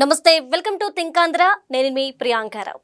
నమస్తే, welcome to think Andhra. నేను మీ ప్రియాంకారావు.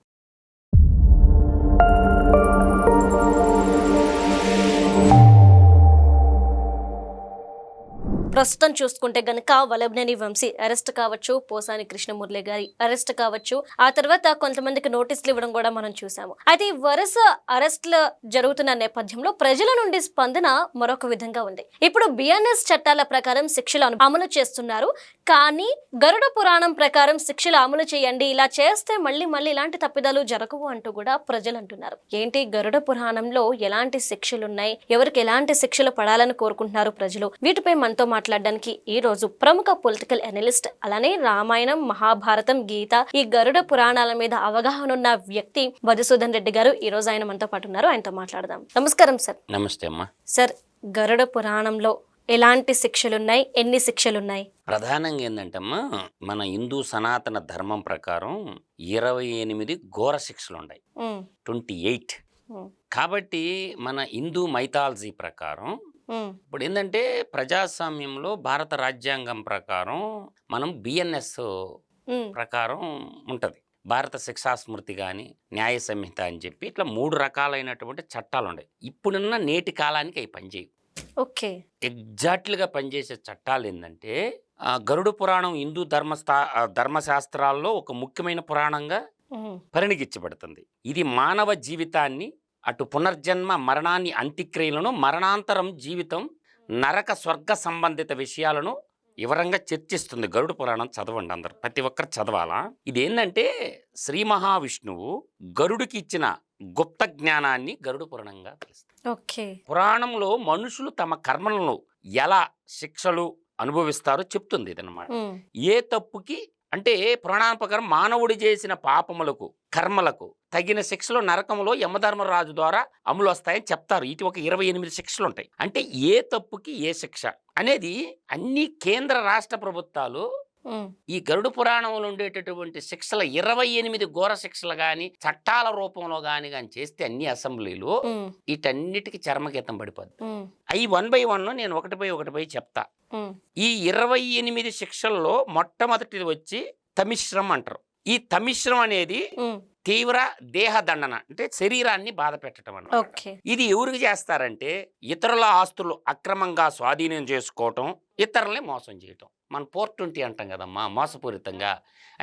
ప్రస్తుతం చూసుకుంటే గనక వల్లభనేని వంశీ అరెస్ట్ కావచ్చు, పోసాని కృష్ణమురళి గారి అరెస్ట్ కావచ్చు, ఆ తర్వాత కొంతమందికి నోటీసులు ఇవ్వడం కూడా మనం చూసాము. అయితే ఈ వరుస అరెస్టులు జరుగుతున్న నేపథ్యంలో ప్రజల నుండి స్పందన మరొక విధంగా ఉంది. ఇప్పుడు బిఎన్ఎస్ చట్టాల ప్రకారం శిక్షలు అమలు చేస్తున్నారు, కానీ గరుడ పురాణం ప్రకారం శిక్షలు అమలు చేయండి, ఇలా చేస్తే మళ్ళీ ఇలాంటి తప్పిదాలు జరగవు అంటూ కూడా ప్రజలు అంటున్నారు. ఏంటి గరుడ పురాణంలో ఎలాంటి శిక్షలు ఉన్నాయి, ఎవరికి ఎలాంటి శిక్షలు పడాలని కోరుకుంటున్నారు ప్రజలు? వీటిపై మనతో మాట్లాడడానికి ఈ రోజు ప్రముఖ పొలిటికల్ అనలిస్ట్, అలానే రామాయణం, మహాభారతం, గీత, ఈ గరుడ పురాణాల మీద అవగాహన ఉన్న వ్యక్తి మధుసూదన్ రెడ్డి గారు ఈ రోజు ఆయన మనతో పాటు ఉన్నారు. ఆయనతో మాట్లాడదాం. నమస్కారం సార్. నమస్తే అమ్మా. సార్, గరుడ పురాణంలో ఎలాంటి శిక్షలున్నాయి, ఎన్ని శిక్షలున్నాయి? ప్రధానంగా ఏంటంటమ్మా, మన హిందూ సనాతన ధర్మం ప్రకారం 28 ఘోర శిక్షలు ఉన్నాయి. 28. కాబట్టి మన హిందూ మైథాలజీ ప్రకారం ఇప్పుడు ఏంటంటే ప్రజాస్వామ్యంలో భారత రాజ్యాంగం ప్రకారం మనం బిఎన్ఎస్ ప్రకారం ఉంటుంది. భారత శిక్షా స్మృతి కానీ, న్యాయ సంహిత అని చెప్పి ఇట్లా 3 రకాలైనటువంటి చట్టాలు ఉన్నాయి. ఇప్పుడున్న నేటి కాలానికి అవి పనిచేయవు. ఓకే. ఎగ్జాక్ట్లీగా పనిచేసే చట్టాలు ఏంటంటే గరుడ పురాణం హిందూ ధర్మశాస్త్రాల్లో ఒక ముఖ్యమైన పురాణంగా పరిగణించబడుతుంది. ఇది మానవ జీవితాన్ని, అటు పునర్జన్మ, మరణాన్ని, అంత్యక్రియలను, మరణాంతరం జీవితం, నరక స్వర్గ సంబంధిత విషయాలను వివరంగా చర్చిస్తుంది. గరుడ పురాణం చదవండి, అందరు ప్రతి ఒక్కరు చదవాలా. ఇదేంటంటే శ్రీ మహావిష్ణువు గరుడికి ఇచ్చిన గుప్త జ్ఞానాన్ని గరుడ పురాణంగా పిలుస్తుంది. పురాణంలో మనుషులు తమ కర్మలను ఎలా శిక్షలు అనుభవిస్తారో చెప్తుంది ఇదన్నమాట. ఏ తప్పుకి అంటే పురాణాల ప్రకారం మానవుడు చేసిన పాపములకు, కర్మలకు తగిన శిక్షలు నరకంలో యమధర్మరాజు ద్వారా అమలు వస్తాయని చెప్తారు. ఇటు ఒక 28 శిక్షలు ఉంటాయి. అంటే ఏ తప్పుకి ఏ శిక్ష అనేది అన్ని కేంద్ర రాష్ట్ర ప్రభుత్వాలు ఈ గరుడ పురాణంలో ఉండేటటువంటి శిక్షల 28 ఘోర శిక్షలు గాని చట్టాల రూపంలో గాని చేస్తే అన్ని అసెంబ్లీలో వీటన్నిటికీ చర్మగీతం పడిపోద్ది. అవి 1 by 1 నేను ఒకటి చెప్తా. ఈ 28 శిక్షల్లో మొట్టమొదటిది వచ్చి తమిశ్రం అంటారు. ఈ తమిశ్రం అనేది తీవ్ర దేహ దండన, అంటే శరీరాన్ని బాధ పెట్టడం అన్నమాట. ఇది ఎవరికి చేస్తారంటే ఇతరుల ఆస్తులు అక్రమంగా స్వాధీనం చేసుకోవటం, ఇతరుల్ని మోసం చేయటం. మన 420 అంటాం కదమ్మా, మోసపూరితంగా.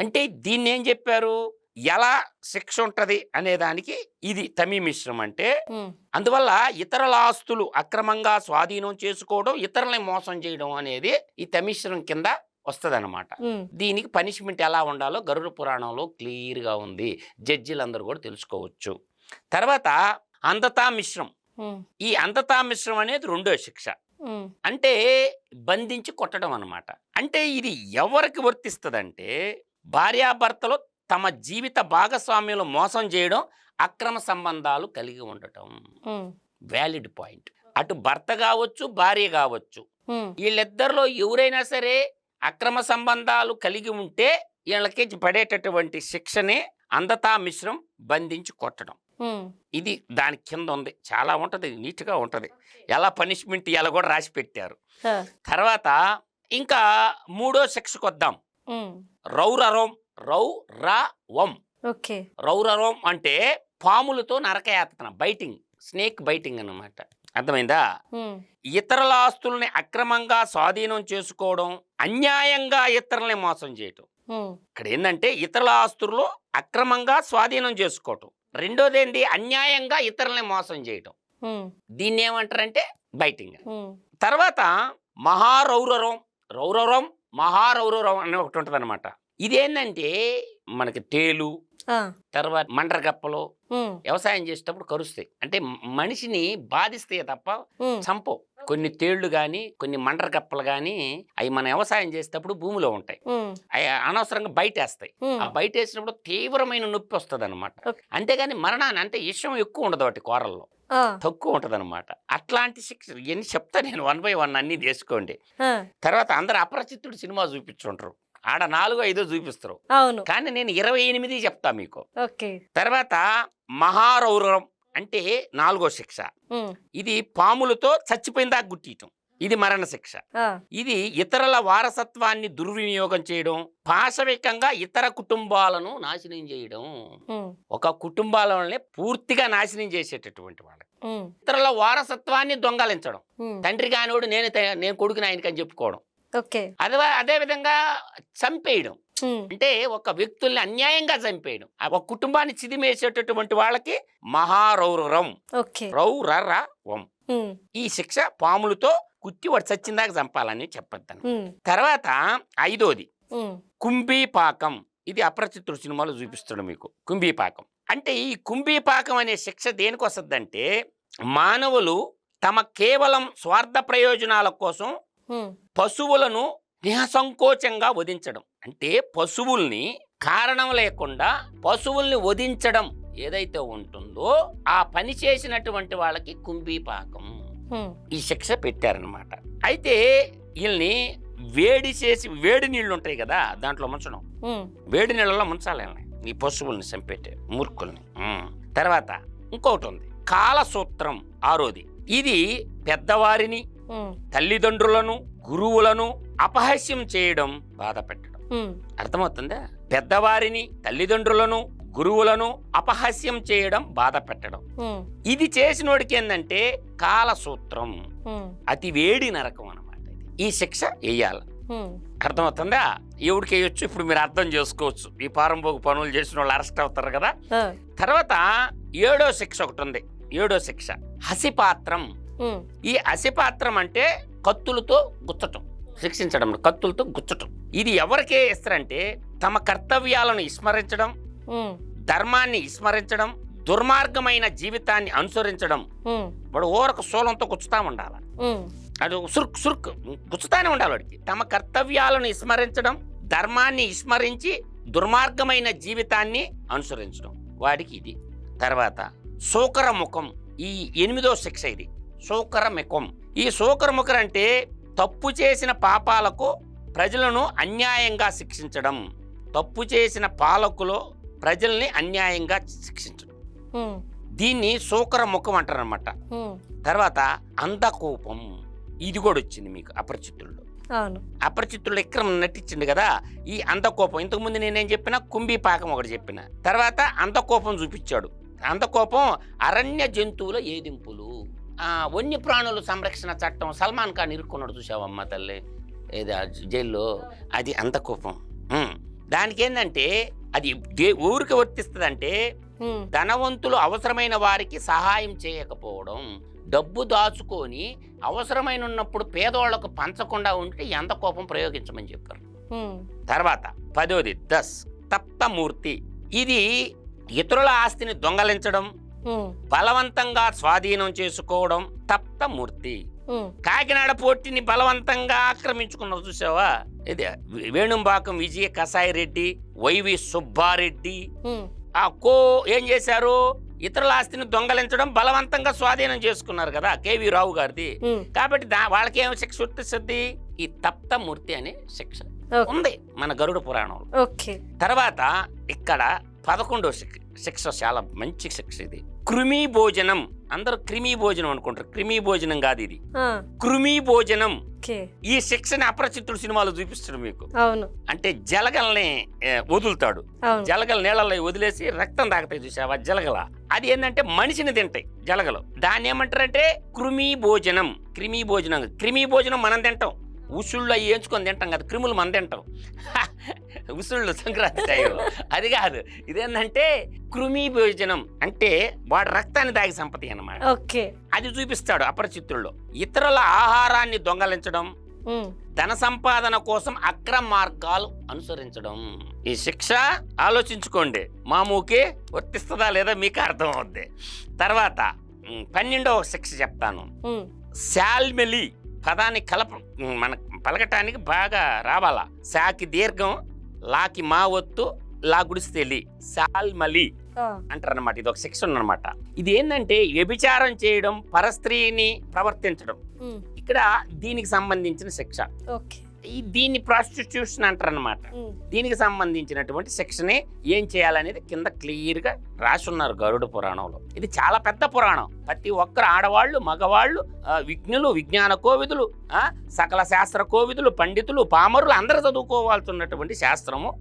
అంటే దీన్ని ఏం చెప్పారు, ఎలా శిక్ష ఉంటది అనే దానికి ఇది తమిశ్రం అంటే. అందువల్ల ఇతరుల ఆస్తులు అక్రమంగా స్వాధీనం చేసుకోవడం, ఇతరుల్ని మోసం చేయడం అనేది ఈ తమిశ్రం కింద వస్తుందన్నమాట. దీనికి పనిష్మెంట్ ఎలా ఉండాలో గరుడ పురాణంలో క్లియర్గా ఉంది, జడ్జిలందరూ కూడా తెలుసుకోవచ్చు. తర్వాత అంధతామిశ్రం. ఈ అంధతామిశ్రం అనేది 2వ శిక్ష. అంటే బంధించి కొట్టడం అన్నమాట. అంటే ఇది ఎవరికి వర్తిస్తుందంటే భార్యాభర్తలు తమ జీవిత భాగస్వామ్యంలో మోసం చేయడం, అక్రమ సంబంధాలు కలిగి ఉండటం. Valid point. అటు భర్త కావచ్చు, భార్య కావచ్చు, వీళ్ళిద్దరిలో ఎవరైనా సరే అక్రమ సంబంధాలు కలిగి ఉంటే వీళ్ళకి పడేటటువంటి శిక్షనే అంధతామిశ్రం, బంధించి కొట్టడం. ఇది దాని కింద ఉంది, చాలా ఉంటది, నీట్గా ఉంటది. ఎలా పనిష్మెంట్ ఇలా కూడా రాసి పెట్టారు. తర్వాత ఇంకా 3వ శిక్షకు వద్దాం. రౌరవం. రౌరవం అంటే పాములతో నరకయాతన, బైటింగ్, స్నేక్ బైటింగ్ అన్నమాట. అర్థమైందా? ఇతరుల ఆస్తుల్ని అక్రమంగా స్వాధీనం చేసుకోవడం, అన్యాయంగా ఇతరుల్ని మోసం చేయటం. ఇక్కడ ఏంటంటే ఇతరుల ఆస్తుల్లో అక్రమంగా స్వాధీనం చేసుకోవటం. రెండోది ఏంటి, అన్యాయంగా ఇతరుల్ని మోసం చేయటం. దీన్ని ఏమంటారంటే బైటింగ్. తర్వాత మహారౌరవం అనే ఒకటి ఉంటుంది అనమాట. ఇదేంటంటే మనకి తేలు, తర్వాత మండ్రగప్పలు వ్యవసాయం చేసేటప్పుడు కరుస్తాయి. అంటే మనిషిని బాధిస్తాయి తప్ప చంపవు. కొన్ని తేళ్లు గాని, కొన్ని మండ్రగప్పలు గాని అవి మన వ్యవసాయం చేసేటప్పుడు భూమిలో ఉంటాయి. అవి అనవసరంగా బయటేస్తాయి. ఆ బయట వేసినప్పుడు తీవ్రమైన నొప్పి వస్తుంది అనమాట. అంతేగాని మరణాన్ని, అంటే విషయం ఎక్కువ ఉండదు వాటి కూరల్లో, తక్కువ ఉంటది అనమాట. అట్లాంటి శిక్ష ఎన్ని చెప్తా నేను 1 by 1 అన్ని తీసుకోండి. తర్వాత అందరు అపరిచితుడు సినిమా చూపించుంటారు, ఆడ 4-5 చూపిస్తారు, కానీ నేను 28 చెప్తా మీకు. తర్వాత మహారౌరవం అంటే 4వ శిక్ష. ఇది పాములతో చచ్చిపోయిన దాకా గుట్టియటం. ఇది మరణ శిక్ష. ఇది ఇతరుల వారసత్వాన్ని దుర్వినియోగం చేయడం, పాశవికంగా ఇతర కుటుంబాలను నాశనం చేయడం. ఒక కుటుంబాలనే పూర్తిగా నాశనం చేసేటటువంటి వాళ్ళకి ఇతరుల వారసత్వాన్ని దొంగలించడం. తండ్రి కానివాడు నేను కొడుకుని ఆయనకని చెప్పుకోవడం. అదే విధంగా చంపేయడం, అంటే ఒక వ్యక్తుల్ని అన్యాయంగా చంపేయడం, ఒక కుటుంబాన్ని చిదిమేసేటటువంటి వాళ్ళకి మహారౌరవం, రౌరవం. ఈ శిక్ష పాములతో కుట్టి వాడు చచ్చిందాక చంపాలని చెప్పొద్దాను. తర్వాత 5వది కుంభీపాకం. ఇది అపరిచితుడు సినిమాలో చూపిస్తాడు మీకు. కుంభీపాకం అంటే ఈ కుంభీపాకం అనే శిక్ష దేనికి వస్తుందంటే, మానవులు తమ కేవలం స్వార్థ ప్రయోజనాల కోసం పశువులను నిహసంకోచంగా వధించడం. అంటే పశువుల్ని కారణం లేకుండా పశువుల్ని వధించడం ఏదైతే ఉంటుందో ఆ పని చేసినటువంటి వాళ్ళకి కుంభీపాకం ఈ శిక్ష పెట్టారనమాట. అయితే వీళ్ళని వేడి నీళ్లు ఉంటాయి కదా, దాంట్లో ముంచడం, వేడి నీళ్ళలో ముంచాలి ఈ పశువుల్ని చంపేటే మూర్ఖుల్ని. తర్వాత ఇంకొకటి ఉంది కాలసూత్రం 6వది. ఇది పెద్దవారిని, తల్లిదండ్రులను, గురువులను అపహాస్యం చేయడం, బాధ పెట్టడం. అర్థమవుతుందా? పెద్దవారిని, తల్లిదండ్రులను, గురువులను అపహాస్యం చేయడం, బాధ పెట్టడం. ఇది చేసినోడికి ఏంటంటే కాలసూత్రం, అతి వేడి నరకం అన్నమాట. ఈ శిక్ష వేయాలి. అర్థమవుతుందా? ఎవడికి వేయొచ్చు, ఇప్పుడు మీరు అర్థం చేసుకోవచ్చు. ఈ పారంభోగ పనులు చేసిన వాళ్ళు అరెస్ట్ అవుతారు కదా. తర్వాత 7వ శిక్ష ఒకటి ఉంది. 7వ శిక్ష హసిపాత్రం. ఈ హసిపాత్రం అంటే కత్తులతో గుచ్చటం, శిక్షించడం, కత్తులతో గుచ్చటం. ఇది ఎవరికే ఇస్తారంటే తమ కర్తవ్యాలను విస్మరించడం, ధర్మాన్ని విస్మరించడం, దుర్మార్గమైన జీవితాన్ని అనుసరించడం. వాడు ఓరక శూలంతో గుచ్చుతా ఉండాలి, అది సురుక్ గుచ్చుతానే ఉండాలి వాడికి. తమ కర్తవ్యాలను విస్మరించడం, ధర్మాన్ని విస్మరించి దుర్మార్గమైన జీవితాన్ని అనుసరించడం వాడికి ఇది. తర్వాత శోకరముఖం. ఈ 8వ శిక్ష ఇది శోకరముఖం. ఈ శోకరముఖం అంటే తప్పు చేసిన పాపాలకు ప్రజలను అన్యాయంగా శిక్షించడం. తప్పు చేసిన పాలకులు ప్రజల్ని అన్యాయంగా శిక్షించడం, దీన్ని శోకరముఖం అంటారనమాట. తర్వాత అంధకోపం. ఇది కూడా వచ్చింది మీకు అపరిచితుల్లో. అపరిచితుల్లో ఇక్కడ నటించింది కదా ఈ అంధకోపం. ఇంతకుముందు నేనేం చెప్పినా కుంభీపాకం ఒకటి చెప్పిన, తర్వాత అంధకోపం చూపించాడు. అంధకోపం అరణ్య జంతువుల ఏదింపులు. వన్యప్రాణుల సంరక్షణ చట్టం సల్మాన్ ఖాన్ ఇరుక్కున్నాడు చూసావమ్మ తల్లి ఏదో జైల్లో, అది అంధకోపం. దానికి ఏంటంటే అది ఊరికి వర్తిస్తుందంటే ధనవంతులు అవసరమైన వారికి సహాయం చేయకపోవడం, డబ్బు దాచుకొని అవసరమైన ఉన్నప్పుడు పేదవాళ్లకు పంచకుండా ఉంటే ఎంత కోపం ప్రయోగించమని చెప్పారు. తర్వాత 10వది తప్తమూర్తి. ఇది ఇతరుల ఆస్తిని దొంగలించడం, బలవంతంగా స్వాధీనం చేసుకోవడం తప్తమూర్తి. కాకినాడ పోర్టిని బలవంతంగా ఆక్రమించుకున్నారు చూసావా, ఇది వేణుంబాకం విజయ కసాయి రెడ్డి, వైవి సుబ్బారెడ్డి ఏం చేశారు, ఇతరుల ఆస్తిని దొంగలించడం, బలవంతంగా స్వాధీనం చేసుకున్నారు కదా కేవీ రావు గారిది. కాబట్టి వాళ్ళకి ఏం శిక్ష వర్తిస్తుంది, ఈ తప్తమూర్తి అనే శిక్ష ఉంది మన గరుడ పురాణంలో. తర్వాత ఇక్కడ 11వ శిక్ష చాలా మంచి శిక్ష. ఇది కృమి భోజనం. అందరూ క్రిమి భోజనం అనుకుంటారు, క్రిమి భోజనం కాదు ఇది, కృమి భోజనం. ఈ శిక్షని అపరిచితుడు సినిమాలో చూపిస్తాడు మీకు. అంటే జలగల్ని వదులుతాడు, జలగల నీళ్ళలో వదిలేసి రక్తం తాగుతాయి చూసావా జలగల, అది ఏంటంటే మనిషిని తింటాయి జలగలు. దాన్ని ఏమంటారంటే కృమి భోజనం. క్రిమి భోజనం, క్రిమి భోజనం మనం తింటాం, ఉసుళ్ళు అవి వేయించుకొని తింటాం కదా, క్రిములు మనం తింటాం ఉసుళ్ళు సంక్రాంతి టైంలో, అది కాదు. ఇదేంటంటే కృమి భోజనం అంటే వాడు రక్తాన్ని దాగి సంపత్తి అన్నమాట. అది చూపిస్తాడు అపరిచితుల్లో. ఇతరుల ఆహారాన్ని దొంగలించడం, ధన సంపాదన కోసం అక్రమ మార్గాలు అనుసరించడం. ఈ శిక్ష ఆలోచించుకోండి, మామూకే వర్తిస్తుందా లేదా మీకు అర్థం అవుద్ది. తర్వాత 12వ శిక్ష చెప్తాను. శాల్మెలి పదాన్ని మన పలకటానికి బాగా రావాలా. శాకి దీర్ఘం, లాకి మా ఒత్తు, లా గుడిస్తేలి, శాల్మలి అంటారనమాట. ఇది ఒక శిక్ష ఉన్నమాట. ఇది ఏంటంటే వ్యభిచారం చేయడం, పరస్త్రీని ప్రవర్తించడం. ఇక్కడ దీనికి సంబంధించిన శిక్ష. దీన్ని ప్రాస్టిట్యూషన్ అంటారు అనమాట. దీనికి సంబంధించినటువంటి సెక్షనే ఏం చేయాలనేది కింద క్లియర్గా రాసున్నారు గరుడ పురాణంలో. ఇది చాలా పెద్ద పురాణం. ప్రతి ఒక్కరు ఆడవాళ్ళు మగవాళ్ళు విజ్ఞులు విజ్ఞాన కోవిదులు సకల శాస్త్ర కోవిదులు పండితులు పామరులు అందరూ చదువుకోవాల్సినటువంటి శాస్త్రము.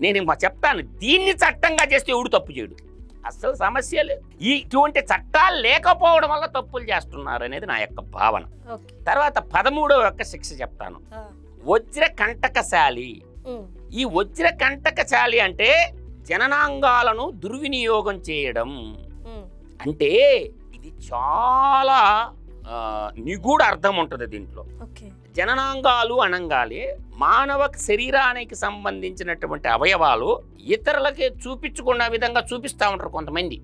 నేను చెప్తాను, దీన్ని చట్టంగా చేస్తే ఎవడు తప్పు చేయడు. అసలు సమస్య లేదు. ఇటువంటి చట్టాలు లేకపోవడం వల్ల తప్పులు చేస్తున్నారు అనేది నా యొక్క భావన. తర్వాత 13వ యొక్క శిక్ష చెప్తాను. వజ్ర కంటకశాలి. ఈ వజ్ర కంటకశాలి అంటే జననాంగాలను దుర్వినియోగం చేయడం. అంటే ఇది చాలా నిగూఢ అర్థం ఉంటుంది దీంట్లో. జననాంగాలు అనంగాలి మానవ శరీరానికి సంబంధించినటువంటి అవయవాలు ఇతరులకి చూపించుకున్న విధంగా చూపిస్తూ ఉంటారు కొంతమంది.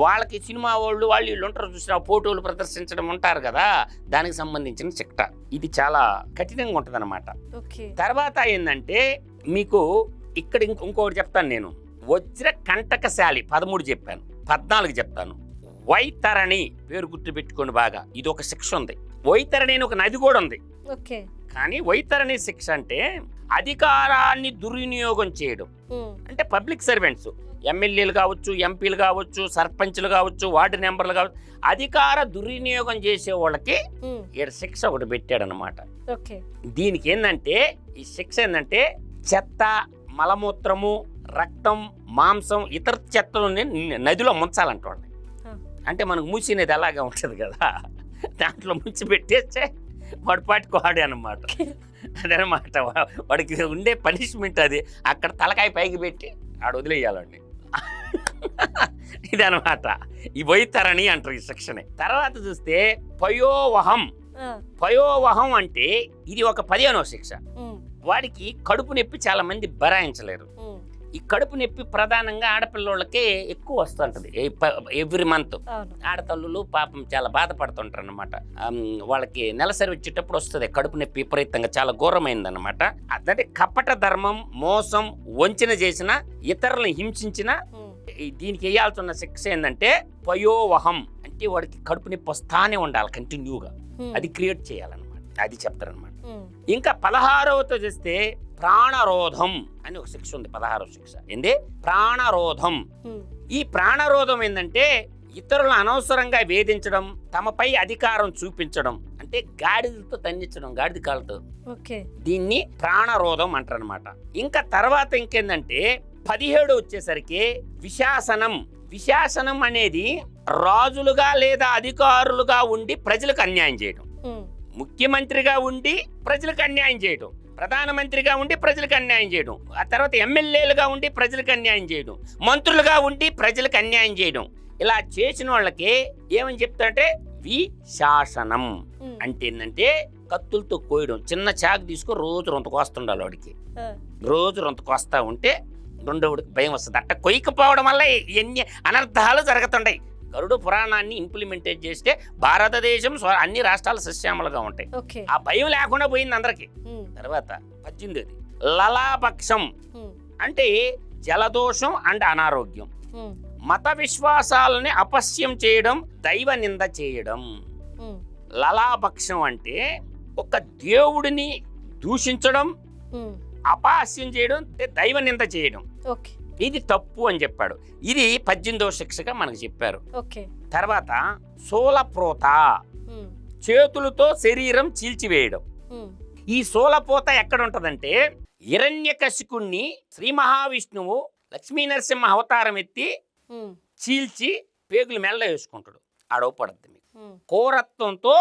వాళ్ళకి సినిమా వాళ్ళు వీళ్ళు ఉంటారు, చూసిన ఫోటోలు ప్రదర్శించడం ఉంటారు కదా, దానికి సంబంధించిన చిట్ట. ఇది చాలా కఠినంగా ఉంటుంది అనమాట. తర్వాత ఏంటంటే మీకు ఇక్కడ ఇంకొకటి చెప్తాను నేను. వజ్ర కంటకశాలి 13 చెప్పాను, 14 చెప్తాను. వైతరణి పేరు గుర్తు పెట్టుకోండి బాగా. ఇది ఒక శిక్ష ఉంది. వైతరణి అని ఒక నది కూడా ఉంది. కానీ వైతరణి శిక్ష అంటే అధికారాన్ని దుర్వినియోగం చేయడం. అంటే పబ్లిక్ సర్వెంట్స్, ఎమ్మెల్యేలు కావచ్చు, ఎంపీలు కావచ్చు, సర్పంచ్లు కావచ్చు, వార్డు మెంబర్లు కావచ్చు, అధికార దుర్వినియోగం చేసే వాళ్ళకి ఈ శిక్ష ఒకటి పెట్టాడు అనమాట. దీనికి ఏంటంటే ఈ శిక్ష ఏంటంటే చెత్త, మలమూత్రము, రక్తం, మాంసం, ఇతర చెత్తలని నదిలో ముంచాలంటోండి. అంటే మనకు మూసినది అలాగే ఉంటుంది కదా, దాంట్లో ముంచి పెట్టేస్తే వాడు పాటుకోవాడే అన్నమాట. అదనమాట వాడికి ఉండే పనిష్మెంట్ అది. అక్కడ తలకాయ పైకి పెట్టి ఆడు వదిలేయాలండి. ఇదనమాట ఈ వైతరణి అంటారు ఈ శిక్షని. తర్వాత చూస్తే పయోవహం. పయోవహం అంటే ఇది ఒక 15వ శిక్ష. వాడికి కడుపు నొప్పి చాలా మంది భరాయించలేరు. ఈ కడుపు నొప్పి ప్రధానంగా ఆడపిల్లలకే ఎక్కువ వస్తుంటది ఎవ్రీ మంత్. ఆడతల్లులు పాపం చాలా బాధపడుతుంటారు అనమాట. వాళ్ళకి నెలసరి వచ్చేటప్పుడు వస్తుంది కడుపు నొప్పి విపరీతంగా, చాలా ఘోరమైంది అనమాట. అదే కపట ధర్మం, మోసం, వంచన చేసిన, ఇతరులను హింసించిన దీనికి వేయాల్సిన శిక్ష ఏంటంటే పయోవహం. అంటే వాడికి కడుపు నొప్పి వస్తానే ఉండాలి కంటిన్యూగా, అది క్రియేట్ చేయాలన్నమాట. అది చెప్తారనమాట. ఇంకా 16వతో చేస్తే ప్రాణరోధం అని ఒక శిక్ష ఉంది. 16వ శిక్ష ఏంది? ప్రాణరోధం. ఈ ప్రాణరోధం ఏంటంటే ఇతరులను అనవసరంగా వేధించడం, తమపై అధికారం చూపించడం, అంటే గాడిదతో తన్నించడం, గాడిద కాళ్ళతో. దీన్ని ప్రాణరోధం అంటారు అనమాట. ఇంకా తర్వాత ఇంకేందంటే 17 వచ్చేసరికి విశాసనం. విశాసనం అనేది రాజులుగా లేదా అధికారులుగా ఉండి ప్రజలకు అన్యాయం చేయడం. ముఖ్యమంత్రిగా ఉండి ప్రజలకు అన్యాయం చేయడం, ప్రధానమంత్రిగా ఉండి ప్రజలకు అన్యాయం చేయడం, ఆ తర్వాత ఎమ్మెల్యేలుగా ఉండి ప్రజలకు అన్యాయం చేయడం, మంత్రులుగా ఉండి ప్రజలకు అన్యాయం చేయడం. ఇలా చేసిన వాళ్ళకి ఏమని చెప్తారంటే విశాసనం. అంటే ఏంటంటే కత్తులతో కోయడం. చిన్న చాకు తీసుకొని రోజు రొంత కోస్తుండాలి వాడికి. రోజు రొంత కోస్తా ఉంటే రెండోడికి భయం వస్తుంది. అట్ట కొయ్యకపోవడం వల్ల ఎన్ని అనర్థాలు జరుగుతుంటాయి. గరుడ పురాణాన్ని ఇంప్లిమెంటేట్ చేస్తే భారతదేశం అన్ని రాష్ట్రాలు సస్యామలుగా ఉంటాయి. ఆ భయం లేకుండా పోయింది అందరికి. తర్వాత 18 లలాపక్షం అంటే జలదోషం అండ్ అనారోగ్యం. మత విశ్వాసాలని అపస్యం చేయడం, దైవ నింద చేయడం. లలాపక్షం అంటే ఒక దేవుడిని దూషించడం, అపహాస్యం చేయడం, దైవ నింద చేయడం. ఇది తప్పు అని చెప్పాడు. ఇది 18వ శిక్షగా మనకు చెప్పారు. తర్వాత సోలప్రోత, చేతులతో శరీరం చీల్చివేయడం. ఈ సోలపోత ఎక్కడ ఉంటదంటే హిరణ్యకశికుణ్ణి శ్రీ మహావిష్ణువు లక్ష్మీ నరసింహ అవతారం ఎత్తి చీల్చి పేగులు మెల్ల వేసుకుంటాడు. ఆడవపడద్దు మీకు. కోరత్వంతో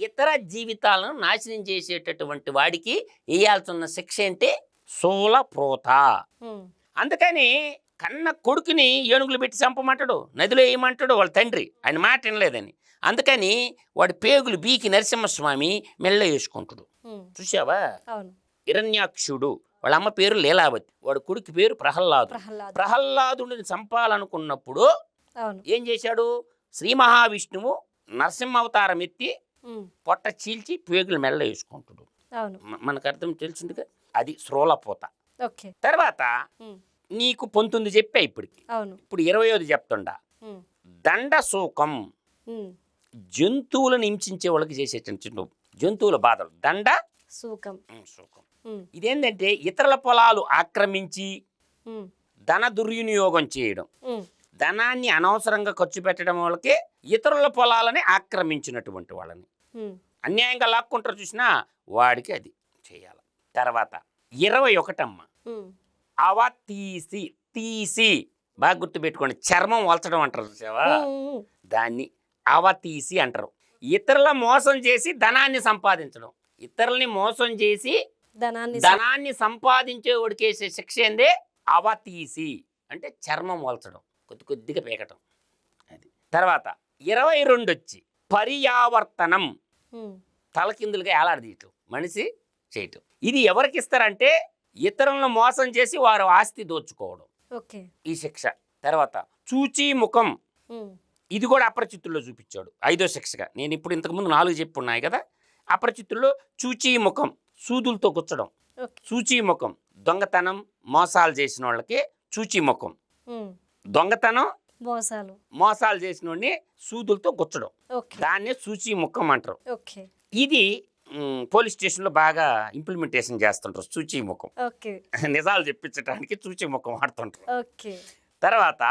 ఇతర జీవితాలను నాశనం చేసేటటువంటి వాడికి వేయాల్సిన శిక్ష అంటే సోలప్రోత. అందుకని కన్న కొడుకుని ఏనుగులు పెట్టి చంపమంటాడు, నదిలో వేయమంటాడు వాళ్ళ తండ్రి. ఆయన మాట వినలేదని. అందుకని వాడి పేగులు బీకి నరసింహస్వామి మెల్ల వేసుకుంటాడు. చూసావా? హిరణ్యాక్షుడు వాళ్ళ అమ్మ పేరు లీలావతి, వాడి కొడుకు పేరు ప్రహ్లాదు. ప్రహ్లాదుడిని చంపాలనుకున్నప్పుడు ఏం చేశాడు? శ్రీ మహావిష్ణువు నరసింహ అవతారం ఎత్తి పొట్ట చీల్చి పేగులు మెల్ల వేసుకుంటాడు. మనకు అర్థం తెలిసిందిగా. అది శ్రోలపోత. తర్వాత నీకు 19 చెప్పా ఇప్పటికి. ఇప్పుడు 20వ చెప్తుండా. దండశోకం. జంతువులను హింసించే వాళ్ళకి చేసేటటువంటి జంతువుల బాధలు. దండ సూకం. సుఖం. ఉమ్, ఇదేంటంటే ఇతరుల పొలాలు ఆక్రమించి ఉమ్, ధన దుర్వినియోగం చేయడం, ఉమ్, ధనాన్ని అనవసరంగా ఖర్చు పెట్టడం వాళ్ళకి ఇతరుల పొలాలని ఆక్రమించినటువంటి వాళ్ళని ఉమ్, అన్యాయంగా లాక్కుంటారు చూసినా వాడికి అది చేయాలి. తర్వాత 21 ఉమ్, అవ తీసి తీసి బాగా గుర్తుపెట్టుకోండి, చర్మం వలచడం అంటారు చూసావా, ఉమ్, దాన్ని అవతీసి అంటారు. ఇతరుల మోసం చేసి ధనాన్ని సంపాదించడం, ఇతరుల్ని మోసం చేసి ధనాన్ని సంపాదించేవాడికి వేసే శిక్ష ఏందే అవతీసి, అంటే చర్మం వలచడం, కొద్ది కొద్దిగా పీకటం. అది తర్వాత 22 వచ్చి పర్యావర్తనం, ఉమ్, తలకిందులుగా ఏలాడదీయటం, మనిషి చేయటం. ఇది ఎవరికి ఇస్తారంటే ఇతరులను మోసం చేసి వారు ఆస్తి దోచుకోవడం, ఓకే. ఈ శిక్ష. తర్వాత చూచి ముఖం, ఉమ్, ఇది కూడా అపరిచితుల్లో చూపించాడు 5వ శిక్షగా. నేను ఇప్పుడు ఇంతకుముందు 4 చెప్పున్నాయి కదా. అపరిచితుల్లో చూచి ముఖం, సూదులతో గుచ్చడం, ఓకే. చూచి ముఖం, దొంగతనం మోసాలు చేసిన వాళ్ళకి చూచి ముఖం, ఉమ్, దొంగతనం మోసాలు చేసిన వాడిని సూదులతో గుచ్చడం, ఓకే. దాన్నే చూచి ముఖం అంటారు. ఓకే. ఇది పోలీస్ స్టేషన్లో బాగా ఇంప్లిమెంటేషన్ చేస్తుంటారు చూచి ముఖం. ఓకే. నిజాలు చెప్పించడానికి చూచి ముఖం వాడుతుంటారు. ఓకే. తర్వాత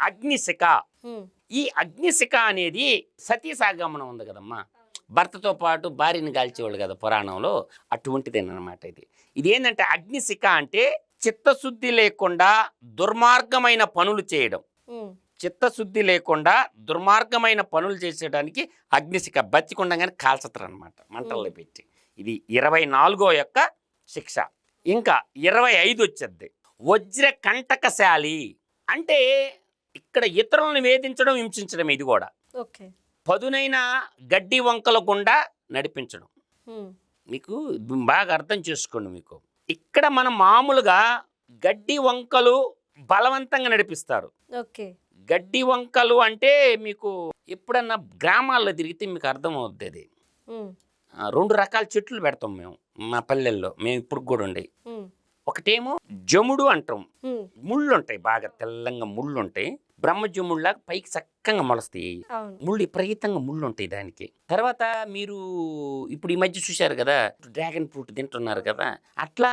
అగ్నిశిఖ, ఉమ్, ఈ అగ్నిశిఖ అనేది సతీ సాగమనం ఉంది కదమ్మా, భర్తతో పాటు భార్యని కాల్చేవాళ్ళు కదా పురాణంలో, అటువంటిదేనమాట ఇది. ఇది ఏంటంటే అగ్నిశిఖ అంటే చిత్తశుద్ధి లేకుండా దుర్మార్గమైన పనులు చేయడం, ఉమ్, చిత్తశుద్ధి లేకుండా దుర్మార్గమైన పనులు చేసేయడానికి అగ్నిశిఖ బతికుండగానే కాల్చతారు అనమాట మంటల్లో పెట్టి. ఇది 24వ యొక్క శిక్ష. ఇంకా 25 వచ్చేది వజ్ర కంటకశాలి, అంటే ఇక్కడ ఇతరులను వేధించడం, హింసించడం. ఇది కూడా ఓకే. పదునైన గడ్డి వంకల గుండా నడిపించడం. ఉమ్, మీకు బాగా అర్థం చేసుకోండి. మీకు ఇక్కడ మనం మామూలుగా గడ్డి వంకలు బలవంతంగా నడిపిస్తారు. ఓకే. గడ్డి వంకలు అంటే మీకు ఎప్పుడన్నా గ్రామాల్లో తిరిగితే మీకు అర్థమవుద్ది. అది ఉమ్, 2 రకాల చెట్లు పెడతాం మేము మా పల్లెల్లో, మేము ఇప్పుడు కూడా ఉండే. ఉమ్, ఒకటేమో జముడు అంటాం, ఉమ్, ముళ్ళు ఉంటాయి, బాగా తెల్లంగా ముళ్ళు ఉంటాయి, బ్రహ్మజముళ్ళలాగా పైకి చక్కగా మొలస్తాయి. అవును. ముళ్ళు విపరీతంగా ముళ్ళు ఉంటాయి దానికి. తర్వాత మీరు ఇప్పుడు ఈ మధ్య చూశారు కదా డ్రాగన్ ఫ్రూట్ తింటున్నారు కదా, అట్లా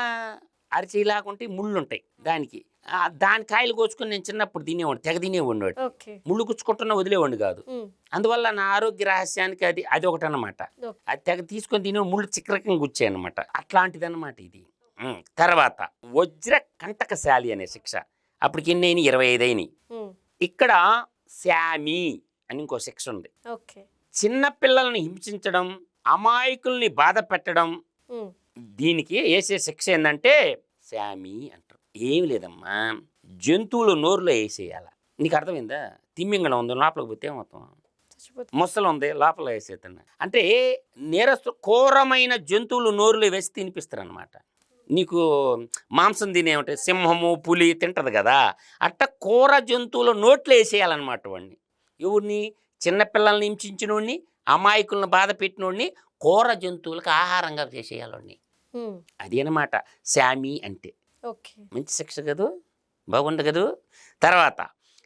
అరిచేలాగుంటే ముళ్ళు ఉంటాయి దానికి. దాని కాయలు కోసుకొని నేను చిన్నప్పుడు తినేవాడు, తెగ తినేవాడు. ఓకే. ముళ్ళు గుచ్చుకుంటున్నా వదిలేవాడిని కాదు. ఉమ్, అందువల్ల నా ఆరోగ్య రహస్యానికి అది ఒకటి అనమాట. అది తెగ తీసుకొని తినే ముళ్ళు చిక్కరకంగా గుచ్చాయి అనమాట, అట్లాంటిది అనమాట ఇది. తర్వాత వజ్ర కంటకశాలి అనే శిక్ష. అప్పటికి ఎన్ని అయినాయి? 25 అయినాయి. ఉమ్, ఇక్కడ శామి అని ఇంకో శిక్ష ఉంది. ఓకే. చిన్న పిల్లల్ని హింసించడం, అమాయకుల్ని బాధ పెట్టడం, ఉమ్, దీనికి వేసే శిక్ష ఏంటంటే శామి అంటారు. ఏమి లేదమ్మా, జంతువులు నోరులో వేసేయాల. నీకు అర్థమైందా? తిమ్మింగళం ఉంది, లోపలికి పోతే మొత్తం మొసలు ఉంది, లోపల వేసేస్తున్నా అంటే నేరస్తు ఘోరమైన జంతువులు నోరులో వేసి తినిపిస్తారు అనమాట. నీకు మాంసం తినేమంటే సింహము పులి తింటది కదా, అట్ట కూర జంతువుల నోట్లో వేసేయాలన్నమాట వాడిని. ఎవరిని? చిన్నపిల్లల్ని హింసించినోడిని, అమాయకులను బాధ పెట్టినోడిని కూర జంతువులకు ఆహారంగా చేసేయాలని. అది అనమాట శామి అంటే. మంచి శిక్ష కదూ, బాగుంది కదూ. తర్వాత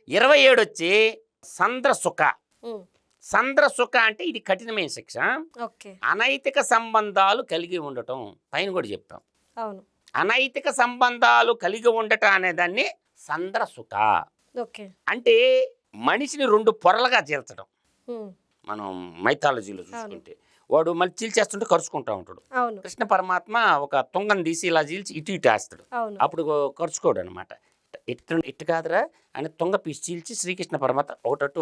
27 వచ్చి సంద్రసుఖ. సంద్రసుఖ అంటే ఇది కఠినమైన శిక్ష. అనైతిక సంబంధాలు కలిగి ఉండటం, పైన కూడా చెప్పాం. అనైతిక సంబంధాలు కలిగి ఉండటం అనే దాన్ని సంద్రసుఖ అంటే మనిషిని 2 పొరలుగా చీల్చడం. మనం మైథాలజీలో చూసుకుంటే వాడు మళ్ళీ చీల్చేస్తుంటే కరుచుకుంటా ఉంటాడు. కృష్ణ పరమాత్మ ఒక తుంగను తీసి ఇలా చీల్చి ఇటు ఇటు వేస్తాడు, అప్పుడు కరుచుకోడు అనమాట. ఇటు కాదురా అని తుంగ పీసి చీల్చి శ్రీకృష్ణ పరమాత్మ ఒకటట్టు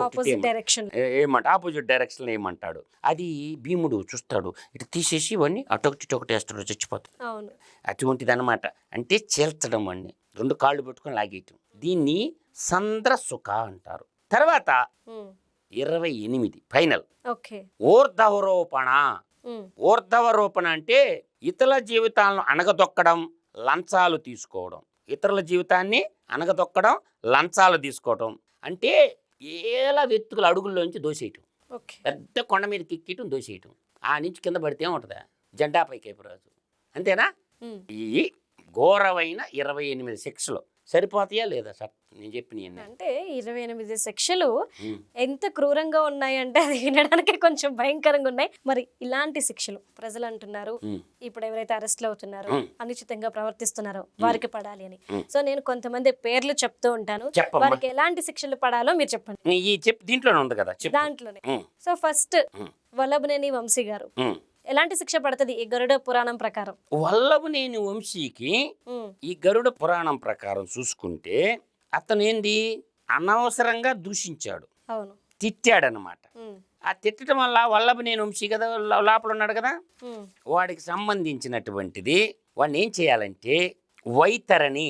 ఏమంట ఆపోజిట్ డైరెక్షన్ ఏమంటాడు. అది భీముడు చూస్తాడు, ఇటు తీసేసి వాడిని అటొకటి వేస్తాడు, చచ్చిపోతాడు. అటువంటిది అనమాట. అంటే చీల్చడం, వాడిని 2 కాళ్ళు పెట్టుకొని లాగేయటం. దీన్ని సంద్రసుఖ అంటారు. తర్వాత 28 ఫైనల్ ఊర్ధవరోపణ. ఊర్ధవరోపణ అంటే ఇతరుల జీవితాలను అణగదొక్కడం, లంచాలు తీసుకోవడం. ఇతరుల జీవితాన్ని అణగదొక్కడం, లంచాలు తీసుకోవడం అంటే ఏళ్ళ వ్యక్తుల అడుగుల్లోంచి దోసేయటం, పెద్ద కొండ మీద కిక్కటం, దోసేయటం. ఆ నుంచి కింద పడితే ఏముంటుందా? జెండా పైకి అయిపోరాజు, అంతేనా? ఈ ఘోరమైన 28 శిక్షలు సరిపోతాయా లేదా సార్ నేను చెప్పిన అంటే 28 శిక్షలు ఎంత క్రూరంగా ఉన్నాయంటే అది వినడానికే కొంచెం భయంకరంగా ఉన్నాయి. మరి ఇలాంటి శిక్షలు ప్రజలు అంటున్నారు, ఇప్పుడు ఎవరైతే అరెస్ట్లు అవుతున్నారో, అనుచితంగా ప్రవర్తిస్తున్నారో వారికి పడాలి అని. సో నేను కొంతమంది పేర్లు చెప్తూ ఉంటాను, వారికి ఎలాంటి శిక్షలు పడాలో మీరు చెప్పండి. దీంట్లోనే ఉంది కదా, దాంట్లోనే. సో ఫస్ట్ వల్లభనేని వంశీ గారు ఎలాంటి శిక్ష పడుతుంది ఈ గరుడ పురాణం ప్రకారం? వల్లభనేని వంశీకి ఈ గరుడ పురాణం ప్రకారం చూసుకుంటే అతను ఏంది అనవసరంగా దూషించాడు, అవును, తిట్టాడనమాట. ఆ తిట్టడం వల్ల వల్లభనేని వంశీ కదా లోపల ఉన్నాడు కదా, వాడికి సంబంధించినటువంటిది వాడిని ఏం చేయాలంటే వైతరణి,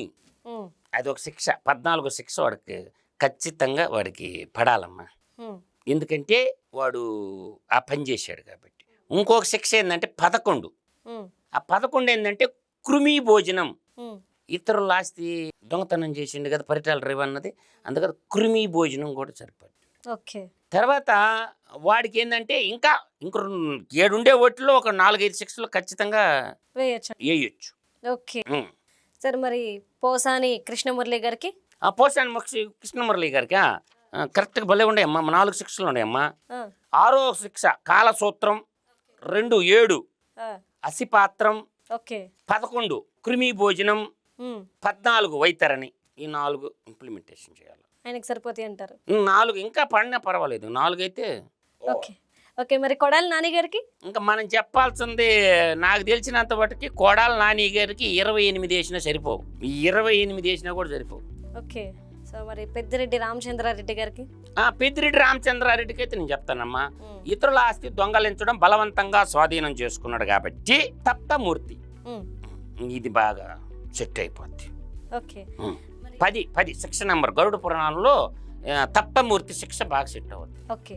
అది ఒక శిక్ష, 14 శిక్ష వాడికి ఖచ్చితంగా వాడికి పడాలమ్మా. ఎందుకంటే వాడు ఆ పని చేశాడు కాబట్టి. ఇంకొక శిక్ష ఏంటంటే 11. ఆ 11 ఏంటంటే కృమి భోజనం, ఇతరుల ఆస్తి దొంగతనం చేసిండు కదా పరిటాల రవి అన్నది, అందుకని కృమి భోజనం కూడా సరిపడి. ఓకే. తర్వాత వాడికి ఏంటంటే ఇంకా 7 ఉండే వాటిలో ఒక 4-5 శిక్షలు ఖచ్చితంగా వేయచ్చు. Okay sir. మరి పోసాని కృష్ణమురళి గారికి? పోసాని కృష్ణమురళి గారికి కరెక్ట్గా భలే ఉండేయమ్మా, 4 శిక్షలు ఉన్నాయమ్మా. 6వ శిక్ష కాలసూత్రం, 2 7 అసిపాత్రం, 11 కృమి భోజనం, 14 వైతరణి. ఈ 4 ఇంప్లిమెంటేషన్ చేయాలి. ఆయనకి సరిపోతాయి అంటారు? 4 ఇంకా పడినా పర్వాలేదు, 4 అయితే ఓకే. ఓకే. మరి కొడాలి నాని గారికి? ఇంకా మనం చెప్పాల్సింది నాకు తెలిసినంత మటుకి కొడాలి నాని గారికి 28 వేసినా సరిపోవు, 28 వేసినా కూడా సరిపోవు. ఓకే. సో మరి పెద్దిరెడ్డి రామచంద్రారెడ్డి గారికి? పెద్దిరెడ్డి రామచంద్రారెడ్డికి అయితే నేను చెప్తానమ్మా, ఇతరుల ఆస్తి దొంగలించడం, బలవంతంగా స్వాధీనం చేసుకున్నాడు కాబట్టి తప్తమూర్తి, ఇది బాగా సెట్ అయిపోద్ది. ఓకే. 10 శిక్ష నెంబర్ గరుడ పురాణంలో తప్తమూర్తి శిక్ష బాగా సెట్ అవుద్ది. ఓకే.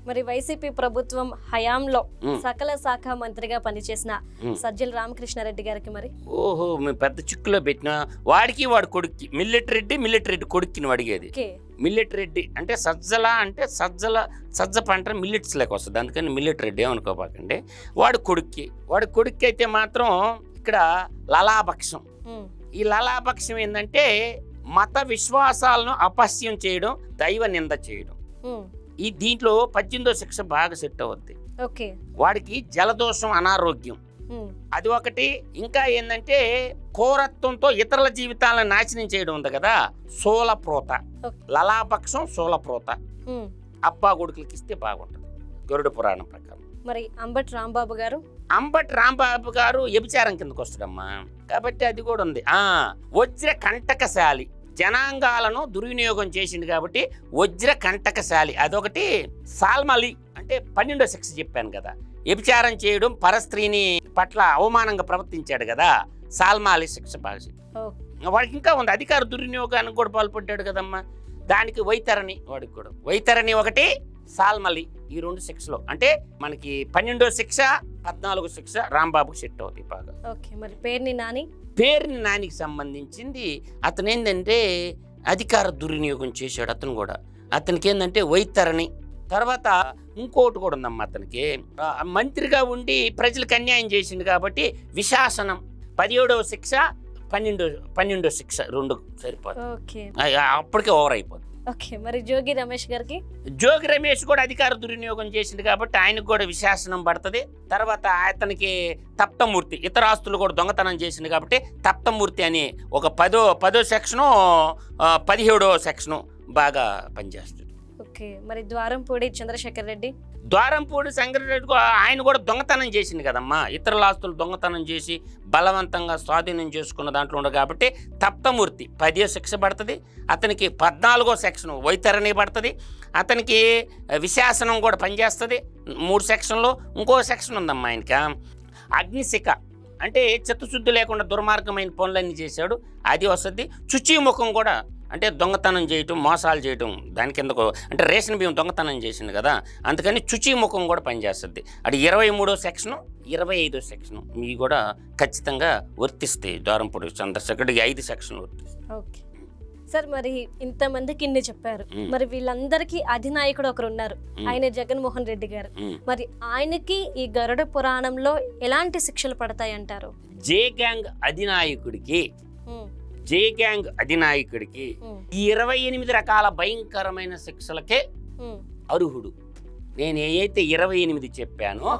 మరి వైసీపీ ప్రభుత్వం హయాంలో సకల శాఖ మంత్రిగా పనిచేసిన సజ్జల రామకృష్ణారెడ్డి గారికి మరి? ఓహో, మేము పెద్ద చిక్కులో పెట్టిన వాడికి వాడి కొడుక్కి మిల్లెట్ రెడ్డి కొడుక్కిని అడిగేది. మిల్లెట్ రెడ్డి అంటే సజ్జ పంట మిల్లెట్స్ లేక వస్తుంది, అందుకని మిల్లెట్ రెడ్డి ఏమనుకోబాకండి. వాడి కొడుక్కి అయితే మాత్రం ఇక్కడ లలాపక్షం. ఈ లలాపక్షం ఏంటంటే మత విశ్వాసాలను అపహస్యం చేయడం, దైవ నింద చేయడం. ఈ దీంట్లో 18వ శిక్ష బాగా సెట్ అవుద్ది. వాడికి జలదోషం, అనారోగ్యం, అది ఒకటి. ఇంకా ఏంటంటే కోరత్వంతో ఇతరుల జీవితాలను నాశనం చేయడం ఉంది కదా, సోలప్రోత. లలాపక్షం, సోలప్రోత అబ్బా కొడుకులకి ఇస్తే బాగుంటుంది గరుడ పురాణం ప్రకారం. మరి అంబటి రాంబాబు గారు వ్యభిచారం కిందకు వస్తాడమ్మా, కాబట్టి అది కూడా ఉంది. వజ్ర కంటకశాలి, జనాంగాలను దుర్వినియోగం చేసింది కాబట్టి వజ్ర కంటకశాలి, అదొకటి. సాల్మలి అంటే 12వ శిక్ష చెప్పాను కదా, వ్యభిచారం చేయడం, పరస్త్రీని పట్ల అవమానంగా ప్రవర్తించాడు కదా, సాల్మాలి శిక్ష బాగా. వాడికి ఇంకా ఉంది, అధికార దుర్వినియోగానికి కూడా పాల్పడ్డాడు కదమ్మా, దానికి వైతరణి. వాడికి కూడా వైతరణి ఒకటి, సాల్మలి, ఈ 2 శిక్షలు. అంటే మనకి 12వ శిక్ష, 14వ శిక్ష రాంబాబుకి సెట్ అవుతాయి బాగా. మరి పేర్ని నానికి సంబంధించింది అతను ఏంటంటే అధికార దుర్వినియోగం చేశాడు అతను కూడా, అతనికి ఏంటంటే వైతరణి. తర్వాత ఇంకోటి కూడా ఉందమ్మా, అతనికి మంత్రిగా ఉండి ప్రజలకు అన్యాయం చేసింది కాబట్టి విశాసనం. 17వ శిక్ష, 12వ శిక్ష 2 సరిపోతుంది, అప్పటికే ఓవర్ అయిపోతుంది. మరి జోగి రమేష్ కూడా అధికార దుర్వినియోగం చేసింది కాబట్టి ఆయనకు కూడా విశాసనం పడుతుంది. తర్వాత అతనికి తప్తమూర్తి, ఇతర ఆస్తులు కూడా దొంగతనం చేసింది కాబట్టి తప్తమూర్తి అని ఒక 10వ సెక్షను, 17వ సెక్షను బాగా పనిచేస్తుంది. మరి ద్వారంపూడి చంద్రశేఖర్ రెడ్డి ఆయన కూడా దొంగతనం చేసింది కదమ్మా, ఇతరుల ఆస్తులు దొంగతనం చేసి బలవంతంగా స్వాధీనం చేసుకున్న దాంట్లో ఉండదు కాబట్టి తప్తమూర్తి 10వ శిక్ష పడుతుంది. అతనికి 14వ సెక్షన్ వైతరణి పడుతుంది. అతనికి విశాసనం కూడా పనిచేస్తుంది 3 సెక్షన్లో. ఇంకో సెక్షన్ ఉందమ్మా ఆయనకి అగ్నిశిఖ, అంటే చిత్తశుద్ధి లేకుండా దుర్మార్గమైన పనులన్నీ చేశాడు, అది వస్తుంది. శుచిముఖం కూడా, అంటే దొంగతనం చేయటం, మోసాలు చేయటం, దాని కిందకు అంటే రేషన్ బియ్యం దొంగతనం చేసింది కదా, అందుకని శుచిముఖం కూడా పనిచేస్తుంది. అది 23వ సెక్షను, 25వ సెక్షను మీ కూడా ఖచ్చితంగా వర్తిస్తాయి. ద్వారంపూడి చంద్రశేఖరుడికి 5 సెక్షన్లు వర్తిస్తాయి. సార్ మరి ఇంతమందికి ఇన్ని చెప్పారు, మరి వీళ్ళందరికీ అధినాయకుడు ఒకరు ఉన్నారు, ఆయన జగన్మోహన్ రెడ్డి గారు. మరి ఆయనకి ఈ గరుడ పురాణంలో ఎలాంటి శిక్షలు పడతాయి అంటారు? జే గ్యాంగ్ అధినాయకుడికి ఈ 28 రకాల భయంకరమైన శిక్షలకే అర్హుడు. నేను ఏదైతే 28 చెప్పానో,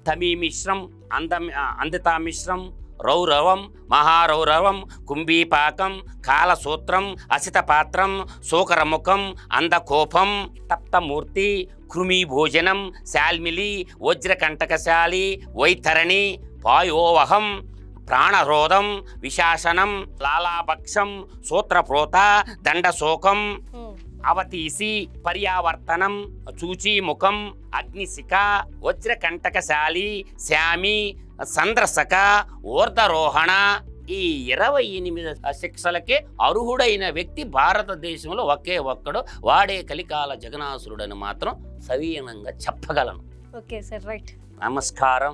తమీమిశ్రం, అందితామిశ్రం, రౌరవం, మహారౌరవం, కుంభీపాకం, కాలసూత్రం, అసితపాత్రం, శూకరముఖం, అందకోపం, తప్తమూర్తి, కృమీభోజనం, శాల్మిలి, వజ్రకంటకశాలి, వైతరణి, పాయోవహం, ప్రాణహ్రోదం, విశాసనం, లాలాభక్షం, సూత్రప్రోత, దండశోకం, అవతీసి, పర్యావర్తనం, చూచీముఖం, అగ్నిశిఖ, వజ్రకంటకశాలి, శ్యామి, సంద్రసక, ఊర్ధరోహణ. ఈ 28 శిక్షలకే అర్హుడైన వ్యక్తి భారతదేశంలో ఒకే ఒక్కడు. వాడే కలికాల జగనాసురుడని మాత్రం సవీనంగా చెప్పగలను. Okay sir, right. నమస్కారం.